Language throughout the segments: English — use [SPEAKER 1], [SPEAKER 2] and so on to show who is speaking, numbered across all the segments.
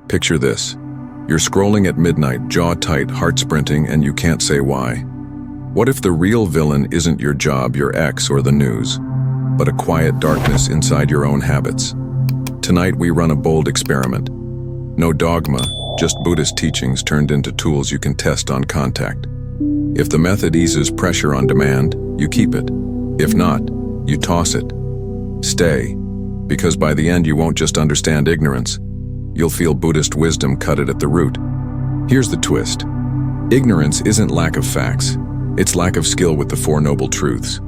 [SPEAKER 1] Picture this. You're scrolling at midnight, jaw tight, heart sprinting, and you can't say why. What if the real villain isn't your job, your ex, or the news, but a quiet darkness inside your own habits? Tonight we run a bold experiment. No dogma, just Buddhist teachings turned into tools you can test on contact. If the method eases pressure on demand, you keep it. If not, you toss it. Stay, because by the end you won't just understand ignorance. You'll feel Buddhist wisdom cut it at the root. Here's the twist. Ignorance isn't lack of facts. It's lack of skill with the Four Noble Truths.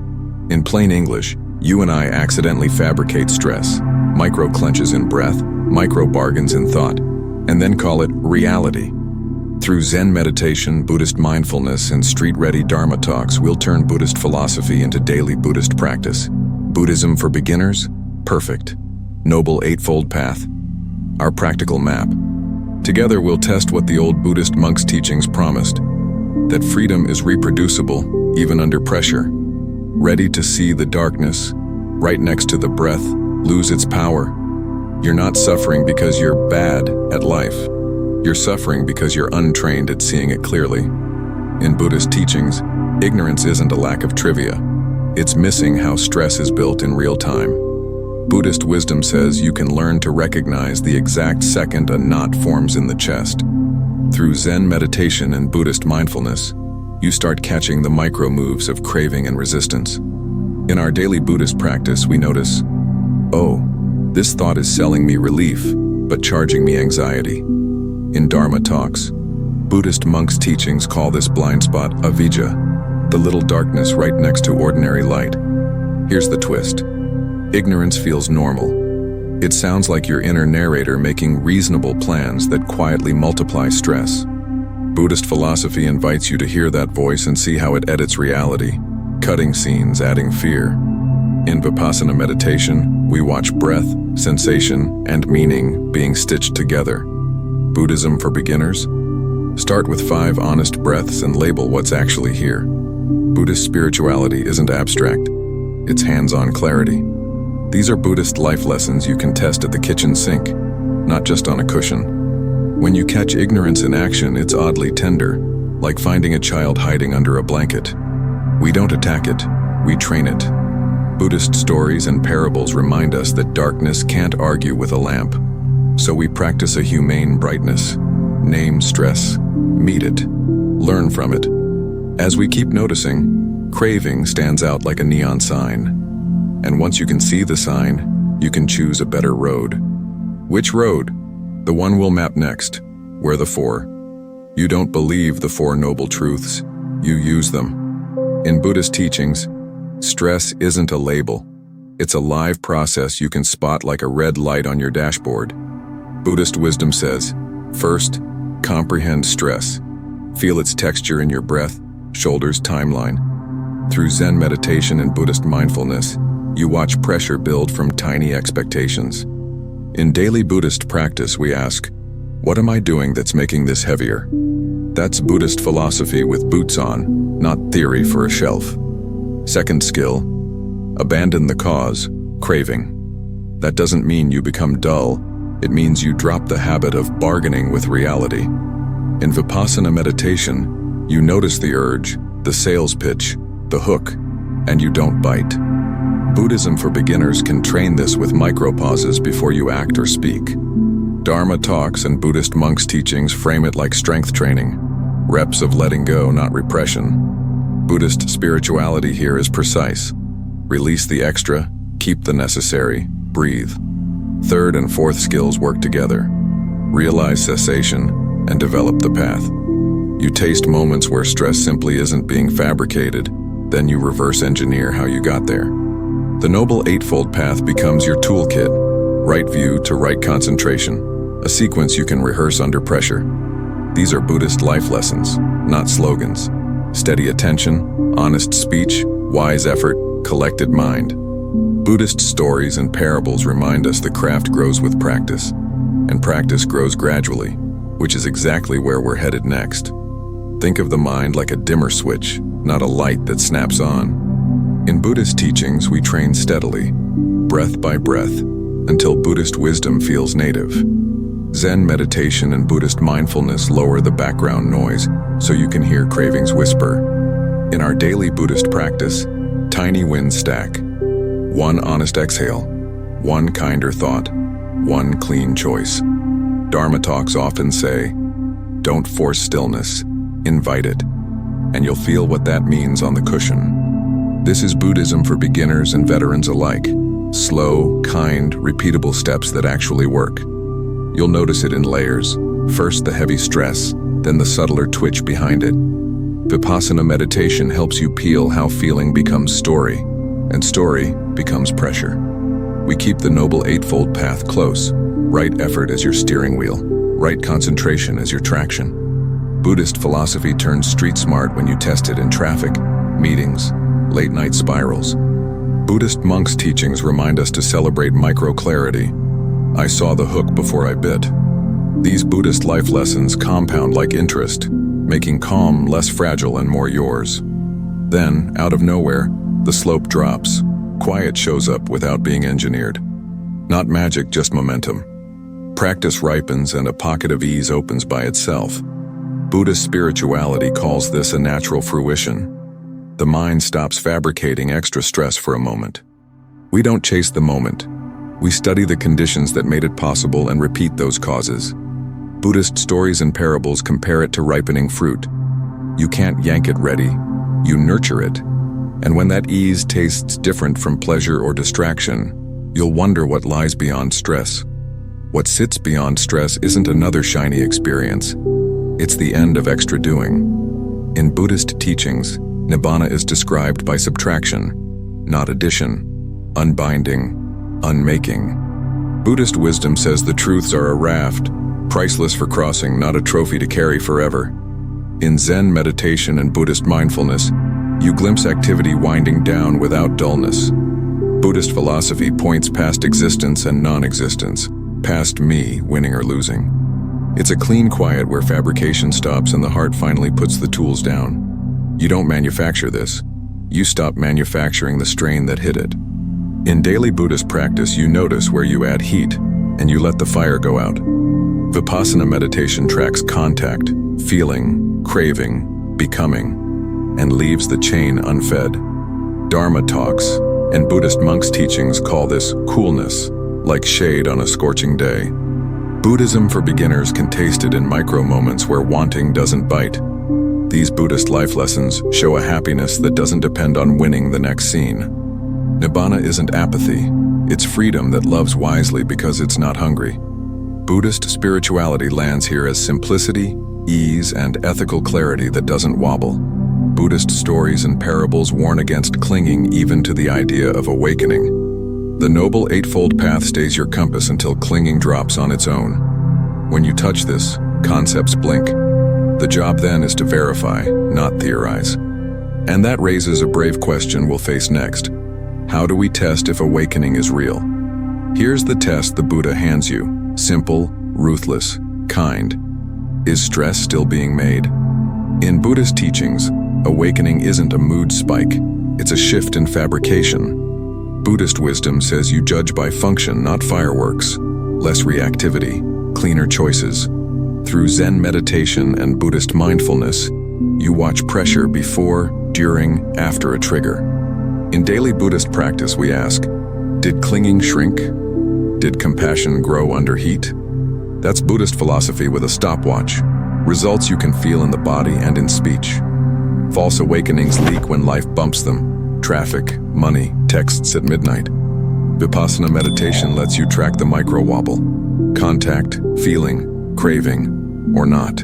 [SPEAKER 1] In plain English, you and I accidentally fabricate stress, micro clenches in breath, micro bargains in thought, and then call it reality. Through Zen meditation, Buddhist mindfulness, and street-ready Dharma talks, we'll turn Buddhist philosophy into daily Buddhist practice. Buddhism for beginners? Perfect. Noble Eightfold Path? Our practical map. Together we'll test what the old Buddhist monks' teachings promised, that freedom is reproducible, even under pressure. Ready to see the darkness, right next to the breath, lose its power. You're not suffering because you're bad at life. You're suffering because you're untrained at seeing it clearly. In Buddhist teachings, ignorance isn't a lack of trivia. It's missing how stress is built in real time. Buddhist wisdom says you can learn to recognize the exact second a knot forms in the chest. Through Zen meditation and Buddhist mindfulness, you start catching the micro moves of craving and resistance. In our daily Buddhist practice, we notice, oh, this thought is selling me relief, but charging me anxiety. In Dharma talks, Buddhist monks' teachings call this blind spot avijjā, the little darkness right next to ordinary light. Here's the twist. Ignorance feels normal. It sounds like your inner narrator making reasonable plans that quietly multiply stress. Buddhist philosophy invites you to hear that voice and see how it edits reality, cutting scenes, adding fear. In Vipassana meditation, we watch breath, sensation, and meaning being stitched together. Buddhism for beginners? Start with 5 honest breaths and label what's actually here. Buddhist spirituality isn't abstract. It's hands-on clarity. These are Buddhist life lessons you can test at the kitchen sink, not just on a cushion. When you catch ignorance in action, it's oddly tender, like finding a child hiding under a blanket. We don't attack it, we train it. Buddhist stories and parables remind us that darkness can't argue with a lamp. So we practice a humane brightness. Name stress, meet it, learn from it. As we keep noticing, craving stands out like a neon sign. And once you can see the sign, you can choose a better road. Which road? The one we'll map next. Where the 4. You don't believe the 4 noble truths, you use them. In Buddhist teachings, stress isn't a label. It's a live process you can spot like a red light on your dashboard. Buddhist wisdom says, first, comprehend stress. Feel its texture in your breath, shoulders, timeline. Through Zen meditation and Buddhist mindfulness, you watch pressure build from tiny expectations. In daily Buddhist practice, we ask, what am I doing that's making this heavier? That's Buddhist philosophy with boots on, not theory for a shelf. Second skill, abandon the cause, craving. That doesn't mean you become dull. It means you drop the habit of bargaining with reality. In Vipassana meditation, you notice the urge, the sales pitch, the hook, and you don't bite. Buddhism for beginners can train this with micro-pauses before you act or speak. Dharma talks and Buddhist monks' teachings frame it like strength training, reps of letting go, not repression. Buddhist spirituality here is precise. Release the extra, keep the necessary, breathe. Third and fourth skills work together. Realize cessation and develop the path. You taste moments where stress simply isn't being fabricated, then you reverse engineer how you got there. The Noble Eightfold Path becomes your toolkit, right view to right concentration, a sequence you can rehearse under pressure. These are Buddhist life lessons, not slogans. Steady attention, honest speech, wise effort, collected mind. Buddhist stories and parables remind us the craft grows with practice, and practice grows gradually, which is exactly where we're headed next. Think of the mind like a dimmer switch, not a light that snaps on. In Buddhist teachings, we train steadily, breath by breath, until Buddhist wisdom feels native. Zen meditation and Buddhist mindfulness lower the background noise so you can hear cravings whisper. In our daily Buddhist practice, tiny wins stack. One honest exhale, one kinder thought, one clean choice. Dharma talks often say, don't force stillness, invite it, and you'll feel what that means on the cushion. This is Buddhism for beginners and veterans alike. Slow, kind, repeatable steps that actually work. You'll notice it in layers. First the heavy stress, then the subtler twitch behind it. Vipassana meditation helps you peel how feeling becomes story, and story becomes pressure. We keep the Noble Eightfold Path close. Right effort as your steering wheel, right concentration as your traction. Buddhist philosophy turns street smart when you test it in traffic, meetings, late-night spirals. Buddhist monks' teachings remind us to celebrate micro-clarity. I saw the hook before I bit. These Buddhist life lessons compound like interest, making calm less fragile and more yours. Then, out of nowhere, the slope drops. Quiet shows up without being engineered. Not magic, just momentum. Practice ripens and a pocket of ease opens by itself. Buddhist spirituality calls this a natural fruition. The mind stops fabricating extra stress for a moment. We don't chase the moment. We study the conditions that made it possible and repeat those causes. Buddhist stories and parables compare it to ripening fruit. You can't yank it ready, you nurture it. And when that ease tastes different from pleasure or distraction, you'll wonder what lies beyond stress. What sits beyond stress isn't another shiny experience. It's the end of extra doing. In Buddhist teachings, nibbana is described by subtraction, not addition, unbinding, unmaking. Buddhist wisdom says the truths are a raft, priceless for crossing, not a trophy to carry forever. In Zen meditation and Buddhist mindfulness, you glimpse activity winding down without dullness. Buddhist philosophy points past existence and non-existence, past me, winning or losing. It's a clean quiet where fabrication stops and the heart finally puts the tools down. You don't manufacture this. You stop manufacturing the strain that hit it. In daily Buddhist practice, you notice where you add heat, and you let the fire go out. Vipassana meditation tracks contact, feeling, craving, becoming, and leaves the chain unfed. Dharma talks and Buddhist monks' teachings call this coolness, like shade on a scorching day. Buddhism for beginners can taste it in micro moments where wanting doesn't bite. These Buddhist life lessons show a happiness that doesn't depend on winning the next scene. Nibbana isn't apathy, it's freedom that loves wisely because it's not hungry. Buddhist spirituality lands here as simplicity, ease, and ethical clarity that doesn't wobble. Buddhist stories and parables warn against clinging even to the idea of awakening. The Noble Eightfold Path stays your compass until clinging drops on its own. When you touch this, concepts blink. The job then is to verify, not theorize. And that raises a brave question we'll face next. How do we test if awakening is real? Here's the test the Buddha hands you. Simple, ruthless, kind. Is stress still being made? In Buddhist teachings, awakening isn't a mood spike, it's a shift in fabrication. Buddhist wisdom says you judge by function, not fireworks. Less reactivity, cleaner choices. Through Zen meditation and Buddhist mindfulness, you watch pressure before, during, after a trigger. In daily Buddhist practice, we ask, did clinging shrink? Did compassion grow under heat? That's Buddhist philosophy with a stopwatch. Results you can feel in the body and in speech. False awakenings leak when life bumps them. Traffic, money, texts at midnight. Vipassana meditation lets you track the micro-wobble. Contact, feeling, craving, or not.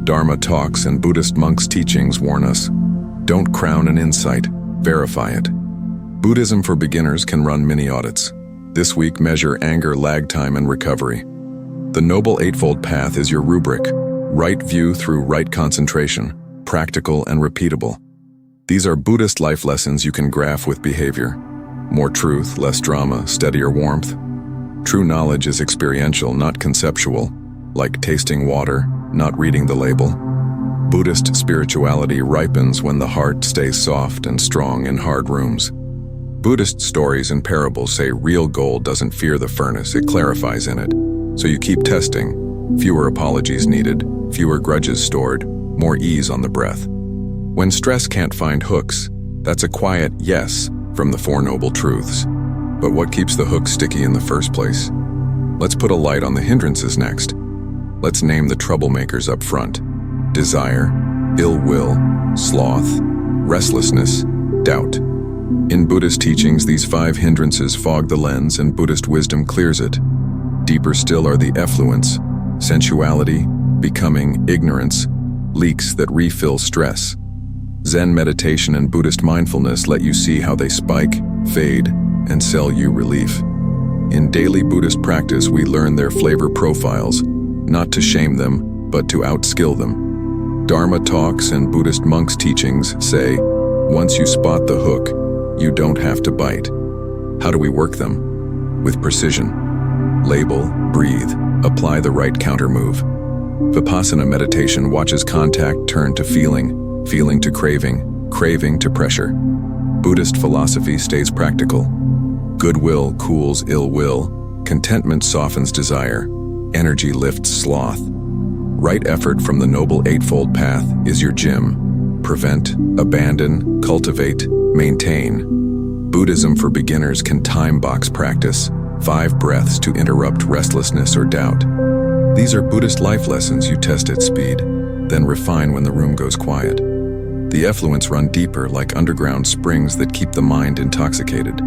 [SPEAKER 1] Dharma talks and Buddhist monks' teachings warn us, don't crown an insight, verify it. Buddhism for beginners can run mini audits. This week, measure anger, lag time, and recovery. The Noble Eightfold Path is your rubric. Right view through right concentration, practical and repeatable. These are Buddhist life lessons you can graph with behavior. More truth, less drama, steadier warmth. True knowledge is experiential, not conceptual, like tasting water, not reading the label. Buddhist spirituality ripens when the heart stays soft and strong in hard rooms. Buddhist stories and parables say real gold doesn't fear the furnace, it clarifies in it. So you keep testing, fewer apologies needed, fewer grudges stored, more ease on the breath. When stress can't find hooks, that's a quiet yes from the Four Noble Truths. But what keeps the hook sticky in the first place? Let's put a light on the hindrances next. Let's name the troublemakers up front. Desire, ill will, sloth, restlessness, doubt. In Buddhist teachings, these 5 hindrances fog the lens and Buddhist wisdom clears it. Deeper still are the effluents, sensuality, becoming, ignorance, leaks that refill stress. Zen meditation and Buddhist mindfulness let you see how they spike, fade, and sell you relief. In daily Buddhist practice, we learn their flavor profiles, not to shame them, but to outskill them. Dharma talks and Buddhist monks' teachings say, once you spot the hook, you don't have to bite. How do we work them? With precision. Label, breathe, apply the right counter move. Vipassana meditation watches contact turn to feeling, feeling to craving, craving to pressure. Buddhist philosophy stays practical. Goodwill cools ill will, contentment softens desire, energy lifts sloth. Right effort from the Noble Eightfold Path is your gym. Prevent, abandon, cultivate, maintain. Buddhism for beginners can time box practice, 5 breaths to interrupt restlessness or doubt. These are Buddhist life lessons you test at speed, then refine when the room goes quiet. The effluents run deeper like underground springs that keep the mind intoxicated.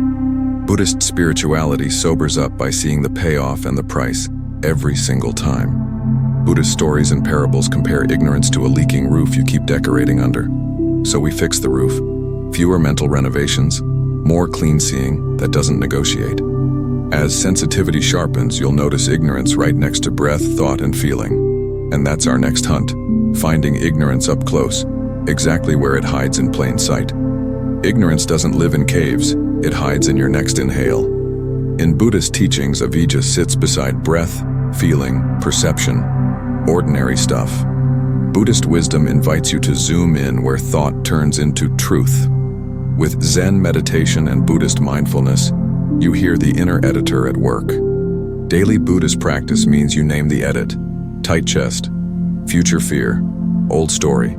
[SPEAKER 1] Buddhist spirituality sobers up by seeing the payoff and the price every single time. Buddhist stories and parables compare ignorance to a leaking roof you keep decorating under. So we fix the roof. Fewer mental renovations, more clean seeing that doesn't negotiate. As sensitivity sharpens, you'll notice ignorance right next to breath, thought, and feeling. And that's our next hunt, finding ignorance up close, exactly where it hides in plain sight. Ignorance doesn't live in caves, it hides in your next inhale. In Buddhist teachings, avijjā sits beside breath, feeling, perception, ordinary stuff. Buddhist wisdom invites you to zoom in where thought turns into truth. With Zen meditation and Buddhist mindfulness, you hear the inner editor at work. Daily Buddhist practice means you name the edit. Tight chest, future fear, old story.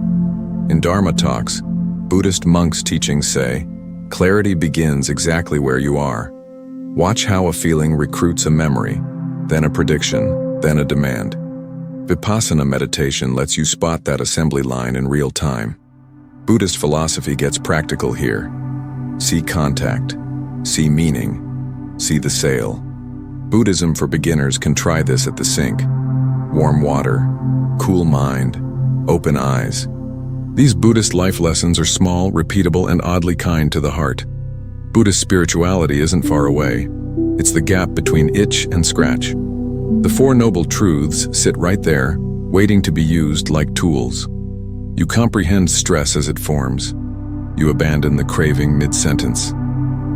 [SPEAKER 1] In Dharma talks, Buddhist monks' teachings say, clarity begins exactly where you are. Watch how a feeling recruits a memory, then a prediction, then a demand. Vipassana meditation lets you spot that assembly line in real time. Buddhist philosophy gets practical here. See contact, see meaning, see the sail. Buddhism for beginners can try this at the sink. Warm water, cool mind, open eyes. These Buddhist life lessons are small, repeatable, and oddly kind to the heart. Buddhist spirituality isn't far away. It's the gap between itch and scratch. The Four Noble Truths sit right there, waiting to be used like tools. You comprehend stress as it forms. You abandon the craving mid-sentence.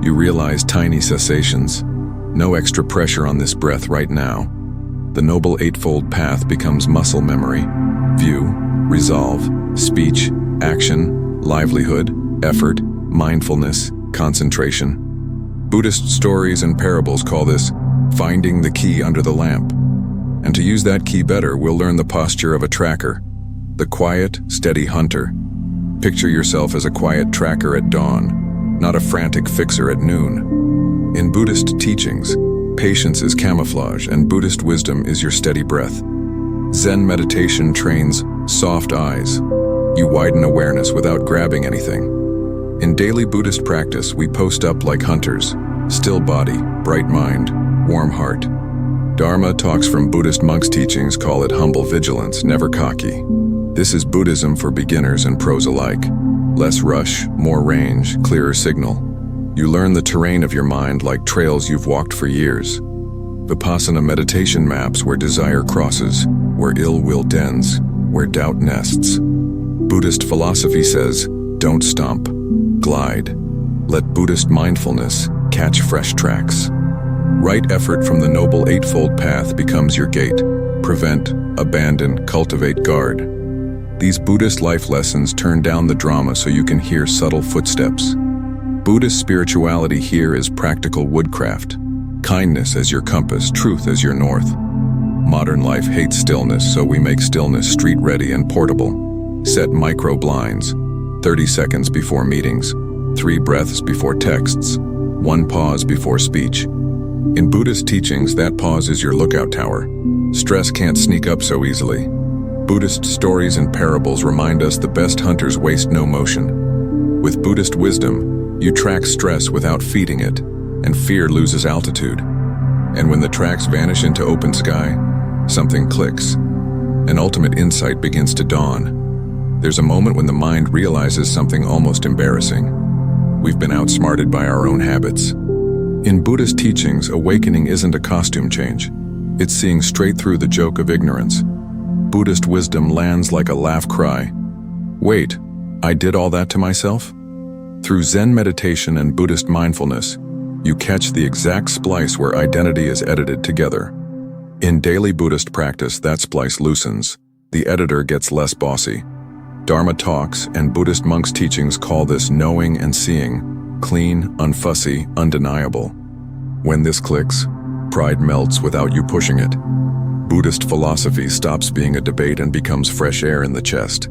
[SPEAKER 1] You realize tiny cessations. No extra pressure on this breath right now. The Noble Eightfold Path becomes muscle memory. View, resolve, speech, action, livelihood, effort, mindfulness, concentration. Buddhist stories and parables call this finding the key under the lamp. And to use that key better, we'll learn the posture of a tracker, the quiet, steady hunter. Picture yourself as a quiet tracker at dawn, not a frantic fixer at noon. In Buddhist teachings, patience is camouflage and Buddhist wisdom is your steady breath. Zen meditation trains soft eyes. You widen awareness without grabbing anything. In daily Buddhist practice, we post up like hunters, still body, bright mind, warm heart. Dharma talks from Buddhist monks' teachings call it humble vigilance, never cocky. This is Buddhism for beginners and pros alike. Less rush, more range, clearer signal. You learn the terrain of your mind like trails you've walked for years. Vipassana meditation maps where desire crosses, where ill will dens, where doubt nests. Buddhist philosophy says, don't stomp, glide. Let Buddhist mindfulness catch fresh tracks. Right effort from the Noble Eightfold Path becomes your gate. Prevent, abandon, cultivate, guard. These Buddhist life lessons turn down the drama so you can hear subtle footsteps. Buddhist spirituality here is practical woodcraft. Kindness as your compass, truth as your north. Modern life hates stillness, so we make stillness street-ready and portable. Set micro blinds, 30 seconds before meetings, 3 breaths before texts, 1 pause before speech. In Buddhist teachings, that pause is your lookout tower. Stress can't sneak up so easily. Buddhist stories and parables remind us the best hunters waste no motion. With Buddhist wisdom, you track stress without feeding it, and fear loses altitude. And when the tracks vanish into open sky, something clicks. An ultimate insight begins to dawn. There's a moment when the mind realizes something almost embarrassing. We've been outsmarted by our own habits. In Buddhist teachings, awakening isn't a costume change. It's seeing straight through the joke of ignorance. Buddhist wisdom lands like a laugh cry. Wait, I did all that to myself? Through Zen meditation and Buddhist mindfulness, you catch the exact splice where identity is edited together. In daily Buddhist practice, that splice loosens. The editor gets less bossy. Dharma talks and Buddhist monks' teachings call this knowing and seeing, clean, unfussy, undeniable. When this clicks, pride melts without you pushing it. Buddhist philosophy stops being a debate and becomes fresh air in the chest.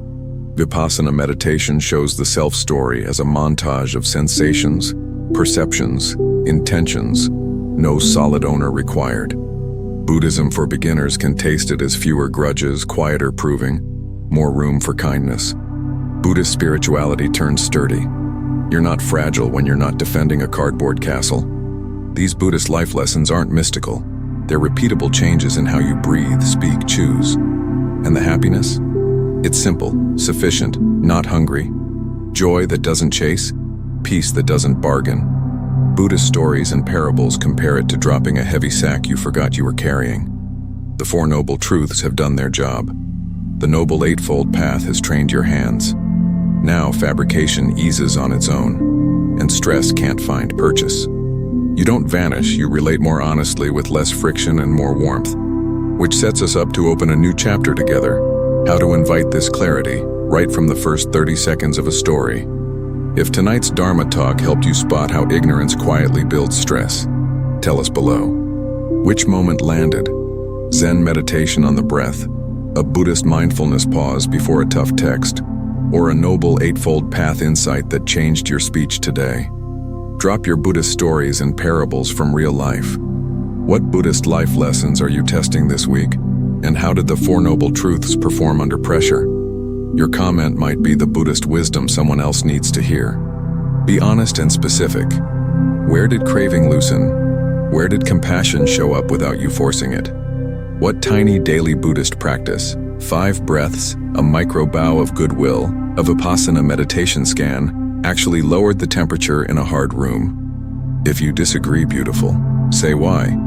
[SPEAKER 1] Vipassana meditation shows the self-story as a montage of sensations, perceptions, intentions, no solid owner required. Buddhism for beginners can taste it as fewer grudges, quieter proving, more room for kindness. Buddhist spirituality turns sturdy. You're not fragile when you're not defending a cardboard castle. These Buddhist life lessons aren't mystical. They're repeatable changes in how you breathe, speak, choose. And the happiness? It's simple, sufficient, not hungry. Joy that doesn't chase, peace that doesn't bargain. Buddhist stories and parables compare it to dropping a heavy sack you forgot you were carrying. The Four Noble Truths have done their job. The Noble Eightfold Path has trained your hands. Now fabrication eases on its own, and stress can't find purchase. You don't vanish, you relate more honestly with less friction and more warmth, which sets us up to open a new chapter together. How to invite this clarity, right from the first 30 seconds of a story. If tonight's Dharma talk helped you spot how ignorance quietly builds stress, tell us below. Which moment landed? Zen meditation on the breath, a Buddhist mindfulness pause before a tough text, or a Noble Eightfold Path insight that changed your speech today? Drop your Buddhist stories and parables from real life. What Buddhist life lessons are you testing this week? And how did the Four Noble Truths perform under pressure? Your comment might be the Buddhist wisdom someone else needs to hear. Be honest and specific. Where did craving loosen? Where did compassion show up without you forcing it? What tiny daily Buddhist practice, 5 breaths, a micro bow of goodwill, a Vipassana meditation scan, actually lowered the temperature in a hard room? If you disagree, beautiful, say why.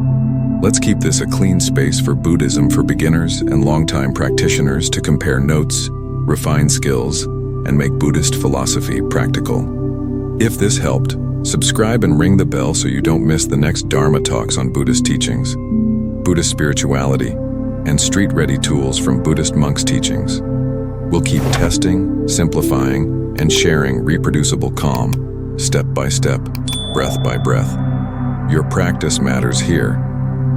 [SPEAKER 1] Let's keep this a clean space for Buddhism for beginners and longtime practitioners to compare notes, refine skills, and make Buddhist philosophy practical. If this helped, subscribe and ring the bell so you don't miss the next Dharma talks on Buddhist teachings, Buddhist spirituality, and street-ready tools from Buddhist monks' teachings. We'll keep testing, simplifying, and sharing reproducible calm, step by step, breath by breath. Your practice matters here.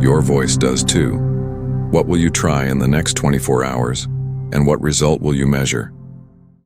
[SPEAKER 1] Your voice does too. What will you try in the next 24 hours? And what result will you measure?